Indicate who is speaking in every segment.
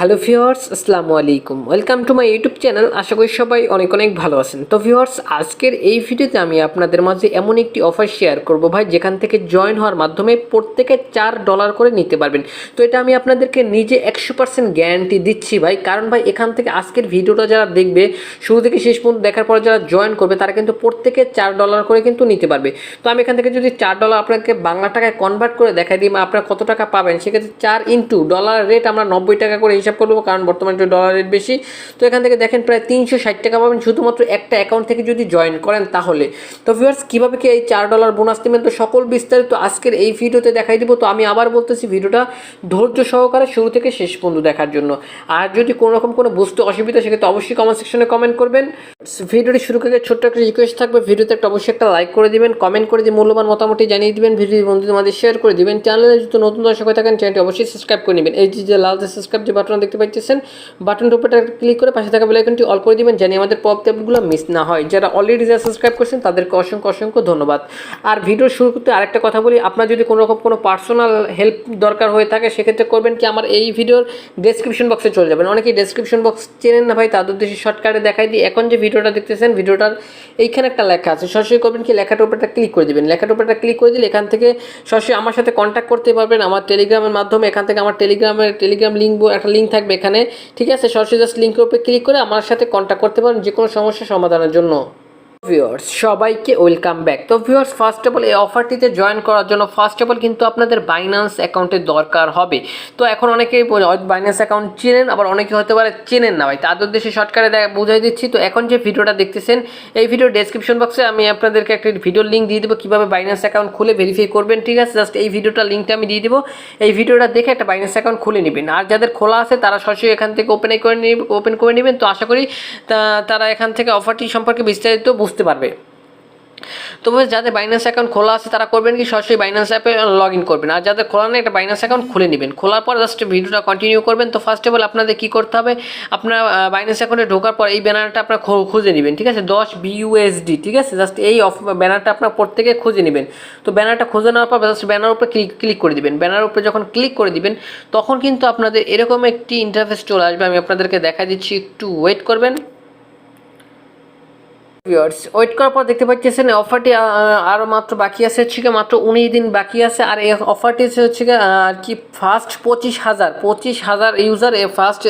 Speaker 1: Hello viewers, আসসালামু আলাইকুম। Welcome to my YouTube channel. আশা করি সবাই অনেক অনেক ভালো আছেন। তো ভিউয়ার্স, আজকের এই ভিডিওতে আমি আপনাদের মাঝে এমন একটি অফার শেয়ার করব ভাই, যেখান থেকে জয়েন হওয়ার মাধ্যমে প্রত্যেকে $4 করে নিতে পারবেন। তো এটা আমি আপনাদেরকে নিজে 100% গ্যারান্টি দিচ্ছি ভাই, কারণ ভাই এখান থেকে আজকের ভিডিওটা যারা দেখবে শুরু থেকে শেষ পর্যন্ত দেখার পর যারা জয়েন করবে তারা কিন্তু প্রত্যেকে $4 করে কিন্তু নিতে পারবে। তো আমি এখান থেকে যদি $4 আপনাকে বাংলা টাকায় কনভার্ট করে দেখাই দিই আপনারা কত টাকা পাবেন, সেক্ষেত্রে 4 ইন্টু ডলার রেট আমরা 90 টাকা করে হিসাব করবো, কারণ বর্তমানে একটু ডলার রেট বেশি। তো এখান থেকে দেখেন প্রায় 360 টাকা পাবেন শুধুমাত্র একটা অ্যাকাউন্ট থেকে যদি জয়েন করেন তাহলে। তো ভিউয়ার্স, কীভাবে কি এই $4 বোনাস দেবেন তো সকল বিস্তারিত আজকের এই ভিডিওতে দেখাই দিব। তো আমি আবার বলতেছি, ভিডিওটা ধৈর্য সহকারে শুরু থেকে শেষ পর্যন্ত দেখার জন্য। আর যদি কোনো রকম কোনো বুঝতে অসুবিধা সেক্ষেত্রে অবশ্যই কমেন্ট সেকশনে কমেন্ট করবেন। ভিডিওটি শুরু করে ছোট্ট একটা রিকোয়েস্ট থাকবে, ভিডিওতে একটা অবশ্যই একটা লাইক করে দিবেন, কমেন্ট করে দিয়ে মূল্যবান মতামতটি জানিয়ে দিবেন, ভিডিওটি বন্ধুদের মাঝে শেয়ার করে দিবেন। চ্যানেলে যদি নতুন দর্শক হয়ে থাকেন চ্যানেলটি অবশ্যই সাবস্ক্রাইব করে নেবেন। এই যে লাল যে সাবস্ক্রাইব যে বাটন দেখতে পাচ্ছেন, বাটনটার উপরে ক্লিক করে পাশে থাকা বেল আইকনটি অল করে দিবেন, জানি আমাদের পপ আপডেটগুলো মিস না হয়। যারা অলরেডি যারা সাবস্ক্রাইব করছেন তাদেরকে অসংখ্য অসংখ্য ধন্যবাদ। আর ভিডিও শুরু করতে আরেকটা কথা বলি, আপনার যদি কোনো রকম কোনো পার্সোনাল হেল্প দরকার হয়ে থাকে সেক্ষেত্রে করবেন কি, আমার এই ভিডিওর ডেসক্রিপশন বক্সে চলে যাবেন। অনেকেই ডেসক্রিপশন বক্স চেনেন না ভাই, তাদের উদ্দেশ্যে শর্টকাটে দেখাই দিই। এখন যে ভিডিওটা দেখতেছেন, ভিডিওটার এইখানে একটা লেখা আছে, সরাসরি করবেন কি লেখাটার উপরটা ক্লিক করে দিবেন। লেখাটার উপরটা ক্লিক করে দিলে এখান থেকে সরাসরি আমার সাথে কন্ট্যাক্ট করতে পারবেন আমার টেলিগ্রামের মাধ্যমে। এখান থেকে আমার টেলিগ্রাম লিঙ্ক একটা লিঙ্ক থাকবে এখানে, ঠিক আছে। সরাসরি জাস্ট লিঙ্কের উপরে ক্লিক করে আমার সাথে কন্ট্যাক্ট করতে পারেন যে কোনো সমস্যা সমাধানের জন্য। ভিউয়ার্স সবাইকে ওয়েলকাম ব্যাক। তো ভিউয়ার্স, ফার্স্ট অফ অল এই অফারটিতে জয়েন করার জন্য ফার্স্ট অফ অল কিন্তু আপনাদের বাইন্যান্স অ্যাকাউন্টের দরকার হবে। তো এখন অনেকেই বাইন্যান্স অ্যাকাউন্ট চেনেন, আবার অনেকে হতে পারে চেনেন না ভাই, তাদের উদ্দেশ্যে শর্টকাটে বুঝাই দিচ্ছি। তো এখন যে ভিডিওটা দেখতেছেন, এই ভিডিওর ডেসক্রিপশন বক্সে আমি আপনাদেরকে একটা ভিডিওর লিঙ্ক দিয়ে দেবো কীভাবে বাইন্যান্স অ্যাকাউন্ট খুলে ভেরিফাই করবেন, ঠিক আছে। জাস্ট এই ভিডিওটার লিঙ্কটা আমি দিয়ে দেবো, এই ভিডিওটা দেখে একটা বাইন্যান্স অ্যাকাউন্ট খুলে নেবেন। আর যাদের খোলা আছে তারা সরাসরি এখান থেকে ওপেন করে নেবেন। তো আশা করি তারা এখান থেকে অফারটি সম্পর্কে বিস্তারিত বুঝতে পারবে। তো যাদের বাইন্যান্স অ্যাকাউন্ট খোলা আছে তারা করবেন কি, সরাসরি বাইন্যান্স অ্যাপে লগ ইন করবেন। আর যাদের খোলা নেই একটা বাইন্যান্স অ্যাকাউন্ট খুলে নেবেন। খোলার পর জাস্ট ভিডিওটা কন্টিনিউ করবেন। তো ফার্স্ট অফ অল আপনাদের কী করতে হবে, আপনার বাইন্যান্স অ্যাকাউন্টে ঢোকার পর এই ব্যানারটা আপনার খুঁজে নেবেন, ঠিক আছে। 10 BUSD, ঠিক আছে। জাস্ট এই ব্যানারটা আপনার প্রত্যেকে খুঁজে নেবেন। তো ব্যানারটা খুঁজে নেওয়ার পর জাস্ট ব্যানার উপরে ক্লিক করে দিবেন। ব্যানার উপরে যখন ক্লিক করে দিবেন তখন কিন্তু আপনাদের এরকম একটি ইন্টারফেস চলে আসবে। আমি আপনাদেরকে দেখা দিচ্ছি, একটু ওয়েট করবেন। ভিউয়ার্স, ওয়েট করার পর দেখতে পাচ্ছেন অফারটি আরও মাত্র বাকি আছে, হচ্ছে মাত্র 19 দিন বাকি আছে। আর এই অফারটি হচ্ছে আর কি ফার্স্ট 25,000 ইউজার, ফার্স্ট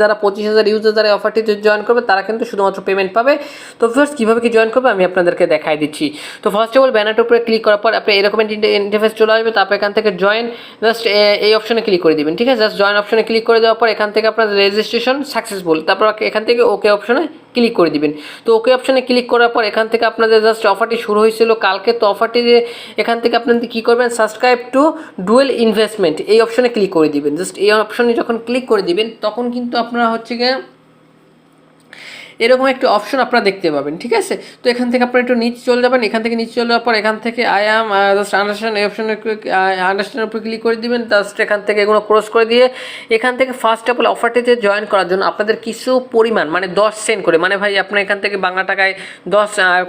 Speaker 1: যারা 25,000 ইউজার যারা অফারটিতে জয়েন করবে তারা কিন্তু শুধুমাত্র পেমেন্ট পাবে। তো ভিউয়ার্স, কীভাবে কি জয়েন করবে আমি আপনাদেরকে দেখাই দিচ্ছি। তো ফার্স্ট অফ অল ব্যানারটার উপরে ক্লিক করার পর আপনি এরকম ইন্টারফেস চলে আসবে। তারপর এখান থেকে জয়েন, জাস্ট এই অপশনে ক্লিক করে দিবেন, ঠিক আছে। জাস্ট জয়েন অপশনে ক্লিক করে দেওয়ার পর এখান থেকে আপনার রেজিস্ট্রেশন সাকসেসফুল, তারপর এখান থেকে ওকে অপশনে ক্লিক করে দিবেন। তো ওকে অপশনে ক্লিক করার পর এখান থেকে আপনাদের জাস্ট অফারটি শুরু হয়েছিল কালকে। তো অফারটি এখান থেকে আপনাদের কী করবেন, সাবস্ক্রাইব টু ডুয়েল ইনভেস্টমেন্ট এই অপশনে ক্লিক করে দিবেন। জাস্ট এই অপশনে যখন ক্লিক করে দিবেন তখন কিন্তু আপনারা হচ্ছে গিয়ে এরকম একটা অপশন আপনারা দেখতে পাবেন, ঠিক আছে। তো এখান থেকে আপনারা একটু নিচে চলে যাবেন। এখান থেকে নিচে চলে যাওয়ার পর এখান থেকে আই অ্যাম জাস্ট আন্ডারস্ট্যান্ড এই অপশনে আন্ডারস্ট্যান্ডের উপর ক্লিক করে দিবেন। জাস্ট এখান থেকে এগুলো ক্রস করে দিয়ে এখান থেকে ফার্স্ট অফ অল অফারটিতে জয়েন করার জন্য আপনাদের কিছু পরিমাণ মানে 10 সেন্ট করে, মানে ভাই আপনার এখান থেকে বাংলা টাকায়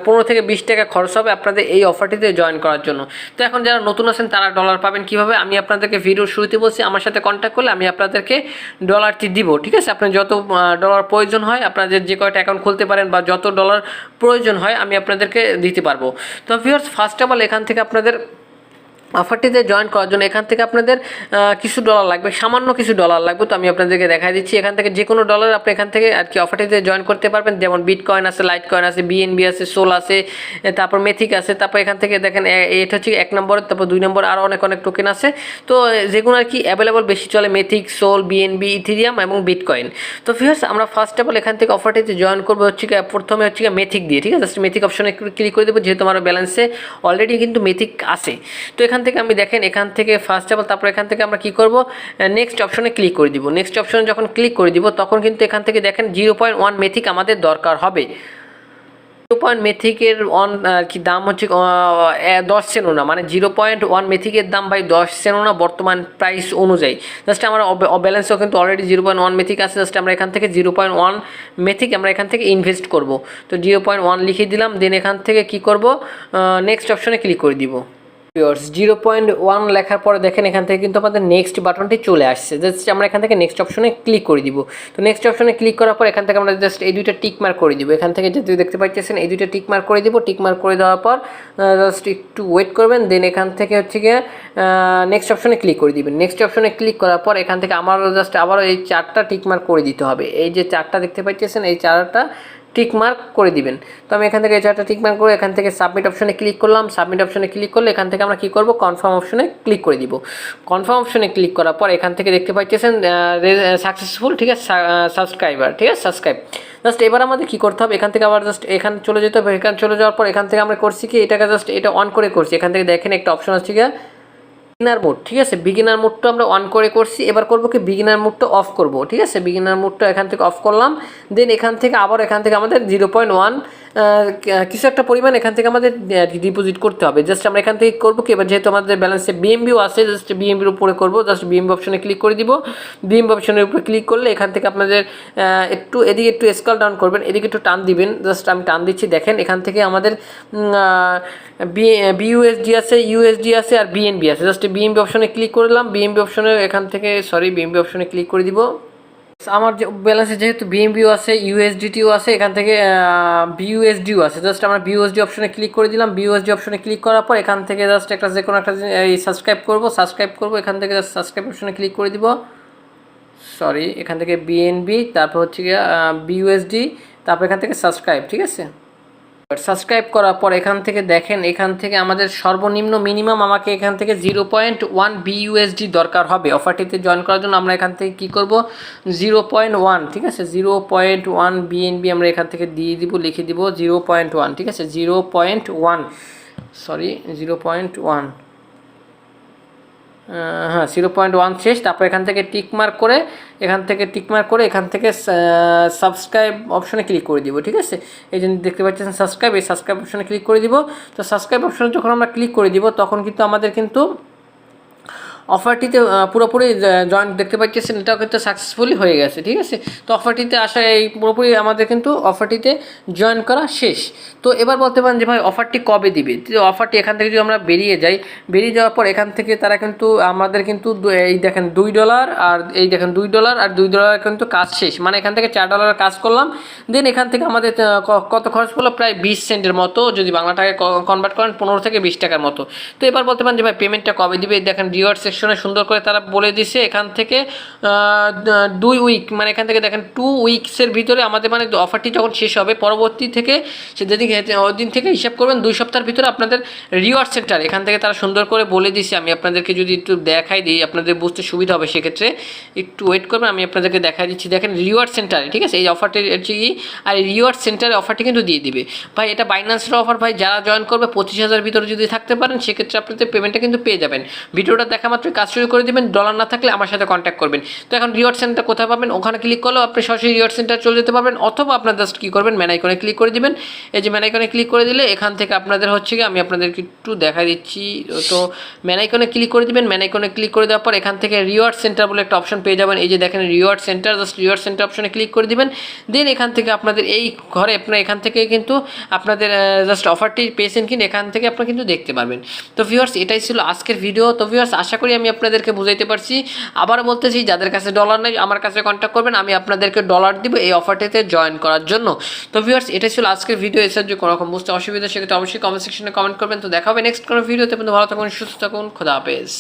Speaker 1: 15 থেকে 20 টাকা খরচ হবে আপনাদের এই অফারটিতে জয়েন করার জন্য। তো এখন যারা নতুন আছেন তারা ডলার পাবেন কীভাবে, আমি আপনাদেরকে ভিডিওর শুরুতে বলছি, আমার সাথে কন্ট্যাক্ট করলে আমি আপনাদেরকে ডলারটি দিব, ঠিক আছে। আপনার যত ডলার প্রয়োজন হয় আপনাদের যে কয়টা অ্যাকাউন্ট খুলতে পারেন বা যত ডলার প্রয়োজন হয় আমি আপনাদেরকে দিতে পারবো। তো ভিউয়ার্স, ফার্স্ট অফ অল এখান থেকে আপনাদের অফারটিতে জয়েন করার জন্য এখান থেকে আপনাদের কিছু ডলার লাগবে, সামান্য কিছু ডলার লাগবে। তো আমি আপনাদেরকে দেখাই দিচ্ছি, এখান থেকে যে কোনো ডলার আপনি এখান থেকে আর কি অফারটিতে জয়েন করতে পারবেন। যেমন বিটকয়েন আছে, লাইট কয়েন আছে, BNB আছে, সোল আছে, তারপর মেথিক আছে। তারপর এখান থেকে দেখেন এটা হচ্ছে 1 নম্বরের, তারপর 2 নম্বর আরও অনেক টোকেন আছে। তো যেগুলো আর কি অ্যাভেলেবল বেশি চলে, মেথিক, সোল, BNB, ইথেরিয়াম এবং বিটকয়েন। তো ভিউয়ার্স, আমরা ফার্স্ট অফ অল এখান থেকে অফারটিতে জয়েন করবো হচ্ছে প্রথমে হচ্ছে মেথিক দিয়ে, ঠিক আছে। জাস্ট মেথিক অপশনে ক্লিক করে দেবো, যেহেতু আমার ব্যালেন্সে অলরেডি কিন্তু মেথিক আছে। তো এখান থেকে আমি দেখেন এখান থেকে ফার্স্ট অফ অল তারপর এখান থেকে আমরা কী করব, নেক্সট অপশনে ক্লিক করে দিব। নেক্সট অপশনে যখন ক্লিক করে দিব তখন কিন্তু এখান থেকে দেখেন 0.1 মেথিক আমাদের দরকার হবে। 0.1 মেথিকের আর কি দাম হচ্ছে 10 সেন্টও না, মানে 0.1 মেথিকের দাম ভাই 10 সেন্টও না বর্তমান প্রাইস অনুযায়ী। জাস্ট আমার ব্যালেন্সও কিন্তু অলরেডি 0.1 মেথিক আছে। জাস্ট আমরা এখান থেকে 0.1 মেথিক আমরা এখান থেকে ইনভেস্ট করব। তো 0.1 লিখে দিলাম, দেন এখান থেকে কি করব, নেক্সট অপশনে ক্লিক করে দিব। ভিউয়ার্স 0.1 লেখার পরে দেখেন এখান থেকে কিন্তু আমাদের নেক্সট বাটনটি চলে আসছে। জাস্ট আমরা এখান থেকে নেক্সট অপশনে ক্লিক করে দিব। তো নেক্সট অপশনে ক্লিক করার পর এখান থেকে আমরা জাস্ট এই দুইটা টিক মার্ক করে দিব। এখান থেকে যেহেতু দেখতে পাচ্ছেন এই দুইটা টিক মার্ক করে দিব। টিক মার্ক করে দেওয়ার পর জাস্ট একটু ওয়েট করবেন, দেন এখান থেকে হচ্ছে গিয়ে নেক্সট অপশনে ক্লিক করে দিবেন। নেক্সট অপশনে ক্লিক করার পর এখান থেকে আবারও এই চারটা টিক মার্ক করে দিতে হবে। এই যে চারটা দেখতে পাচ্ছেন এই চারটা টিক মার্ক করে দিবেন। তো আমি এখান থেকে এই চারটা টিক মার্ক করে এখান থেকে সাবমিট অপশনে ক্লিক করলাম। সাবমিট অপশনে ক্লিক করলে এখান থেকে আমরা কী করব, কনফার্ম অপশনে ক্লিক করে দিব। কনফার্ম অপশনে ক্লিক করার পর এখান থেকে দেখতে পাচ্ছেন সাকসেসফুল, ঠিক আছে, সাবস্ক্রাইবার, ঠিক আছে, সাবস্ক্রাইব। জাস্ট এবার আমাদের কী করতে হবে, এখান থেকে আবার জাস্ট এখানে চলে যেতে হবে। এখানে চলে যাওয়ার পর এখান থেকে আমরা করছি কি, এটাকে জাস্ট এটা অন করে করছি। এখান থেকে দেখেন একটা অপশন আছে গিয়ে বিগিনার মোড, ঠিক আছে, বিগিনার মোডটা আমরা অন করে করছি। এবার করবো কি, বিগিনার মোডটা অফ করব, ঠিক আছে, বিগিনার মোডটা এখান থেকে অফ করলাম। দেন এখান থেকে আমাদের 0.1 কিছু একটা পরিমাণ এখান থেকে আমাদের ডিপোজিট করতে হবে। জাস্ট আমরা এখান থেকে করবো কি, এবার যেহেতু আমাদের ব্যালেন্সে বিএমবিও আছে, জাস্ট বিএমবির উপরে করবো। জাস্ট বিএমবি অপশনে ক্লিক করে দিব। বিএমবি অপশনের উপরে ক্লিক করলে এখান থেকে আপনাদের এদিকে একটু স্ক্রল ডাউন করবেন, এদিকে একটু টান দিবেন। জাস্ট আমি টান দিচ্ছি, দেখেন এখান থেকে আমাদের বিইউএসডি আছে, ইউএসডি আছে আর বিএনবি আছে। জাস্ট বিএমবি অপশনে ক্লিক করলাম। বিএমবি অপশনে এখান থেকে বিএমবি অপশনে ক্লিক করে দিব। আমার যে ব্যালেন্সে যেহেতু বিএমবিও আছে, ইউএসডিটিও আছে, এখান থেকে বিইউএসডিও আছে। জাস্ট আমরা বিইউএসডি অপশনে ক্লিক করে দিলাম। বিইউএসডি অপশনে ক্লিক করার পর এখান থেকে জাস্ট যে কোনো একটা সাবস্ক্রাইব করবো। এখান থেকে জাস্ট সাবস্ক্রাইব অপশনে ক্লিক করে দিব। এখান থেকে বিএনবি, তারপর হচ্ছে গিয়ে বিইউএসডি, তারপর এখান থেকে সাবস্ক্রাইব, ঠিক আছে। সাবস্ক্রাইব করার পর এখান থেকে দেখেন এখান থেকে আমাদের সর্বনিম্ন মিনিমাম আমাকে এখান থেকে 0.1 বিইউএসডি দরকার হবে অফারটিতে জয়েন করার জন্য। আমরা এখান থেকে কী করব, 0.1, ঠিক আছে, 0.1 বিএনবি আমরা এখান থেকে দিয়ে দিব, লিখে দিব 0.1, ঠিক আছে, 0.1, 0.1, হ্যাঁ 0.1 শেষ। তারপর এখান থেকে টিক মার্ক করে এখান থেকে সাবস্ক্রাইব অপশনে ক্লিক করে দিব, ঠিক আছে। এই যে দেখতে পাচ্ছেন সাবস্ক্রাইব, এই সাবস্ক্রাইব অপশনে ক্লিক করে দিব। তো সাবস্ক্রাইব অপশনে যখন আমরা ক্লিক করে দিব তখন কিন্তু আমাদের অফারটিতে পুরোপুরি জয়েন দেখতে পাচ্ছেন, এটাও কিন্তু সাকসেসফুলি হয়ে গেছে, ঠিক আছে। তো অফারটিতে আসা এই পুরোপুরি আমাদের কিন্তু অফারটিতে জয়েন করা শেষ। তো এবার বলতে পারেন যে ভাই অফারটি কবে দিবে। তো অফারটি এখান থেকে যদি আমরা বেরিয়ে যাওয়ার পর এখান থেকে তারা কিন্তু আমাদের কিন্তু এই দেখেন $2 আর এই দেখেন $2 আর $2 কিন্তু কাজ শেষ, মানে এখান থেকে $4 কাজ করলাম। দেন এখান থেকে আমাদের কত খরচ পড়লো, প্রায় 20 সেন্টের মতো, যদি বাংলা টাকায় কনভার্ট করেন 15 থেকে 20 টাকার মতো। তো এবার বলতে পারেন যে ভাই পেমেন্টটা কবে দিবে। দেখেন রিওয়ার্ড সেকশনে সুন্দর করে তারা বলে দিছে এখান থেকে 2 উইক, মানে এখান থেকে দেখেন 2 উইকসের ভিতরে আমাদের মানে অফারটি যখন শেষ হবে পরবর্তী থেকে ওই দিন থেকে হিসাব করবেন 2 সপ্তাহের ভিতরে আপনাদের রিওয়ার্ড সেন্টার এখান থেকে তারা সুন্দর করে বলে দিছে। আমি আপনাদেরকে যদি একটু দেখাই দিই আপনাদের বুঝতে সুবিধা হবে, সেক্ষেত্রে একটু ওয়েট করবেন, আমি আপনাদেরকে দেখাই দিচ্ছি। দেখেন রিওয়ার্ড সেন্টারে, ঠিক আছে, এই অফারটি হচ্ছে কি, আর এই রিওয়ার্ড সেন্টারে অফারটি কিন্তু দিয়ে দিবে ভাই। এটা বাইন্যান্সের অফার ভাই, যারা জয়েন করবে 25,000 ভিতরে যদি থাকতে পারেন সেক্ষেত্রে আপনাদের পেমেন্টটা কিন্তু পেয়ে যাবেন। ভিডিওটা দেখা মাত্র কাজ শুরু করে দেবেন, ডলার না থাকলে আমার সাথে কন্ট্যাক্ট করবেন। তো এখন রিওয়ার্ড সেন্টার কোথায় পাবেন, ওখানে ক্লিক করলেও আপনি সরাসরি রিওয়ার্ড সেন্টার চলে যেতে পারবেন, অথবা আপনার জাস্ট কী করবেন, ম্যান আইকনে ক্লিক করে দিবেন। এই যে ম্যান আইকনে ক্লিক করে দিলে এখান থেকে আপনাদের হচ্ছে কি, আমি আপনাদেরকে একটু দেখা দিচ্ছি। তো ম্যান আইকনে ক্লিক করে দিবেন। ম্যান আইকনে ক্লিক করে দেওয়ার পর এখান থেকে রিওয়ার্ড সেন্টার বলে একটা অপশন পেয়ে যাবেন। এই যে দেখেন reward centre, just reward centre অপশনে ক্লিক করে দিবেন। দেন এখান থেকে আপনাদের এই ঘরে এখান থেকে কিন্তু আপনাদের জাস্ট অফারটি পেয়েছেন কিন্তু এখান থেকে আপনারা কিন্তু দেখতে পারবেন। তো ভিউয়ার্স এটাই ছিল আজকের ভিডিও। তো ভিউয়ার্স আশা করি আমি আপনাদেরকে বুঝাইতে পারছি। আবার বলতেছি, যাদের কাছে ডলার নেই আমার কাছে কন্ট্যাক্ট করবেন, আমি আপনাদেরকে ডলার দিব এই অফারটিতে জয়েন করার জন্য। তো ভিউয়ার্স এটাই ছিল আজকের ভিডিও। এসে যদি কোনো রকম বুঝতে অসুবিধা সেক্ষেত্রে অবশ্যই কমেন্ট সেকশনে কমেন্ট করবেন। তো দেখা হবে নেক্সট কোনো ভিডিওতে। ভালো থাকুন, সুস্থ থাকুন, খোদা হাফেজ।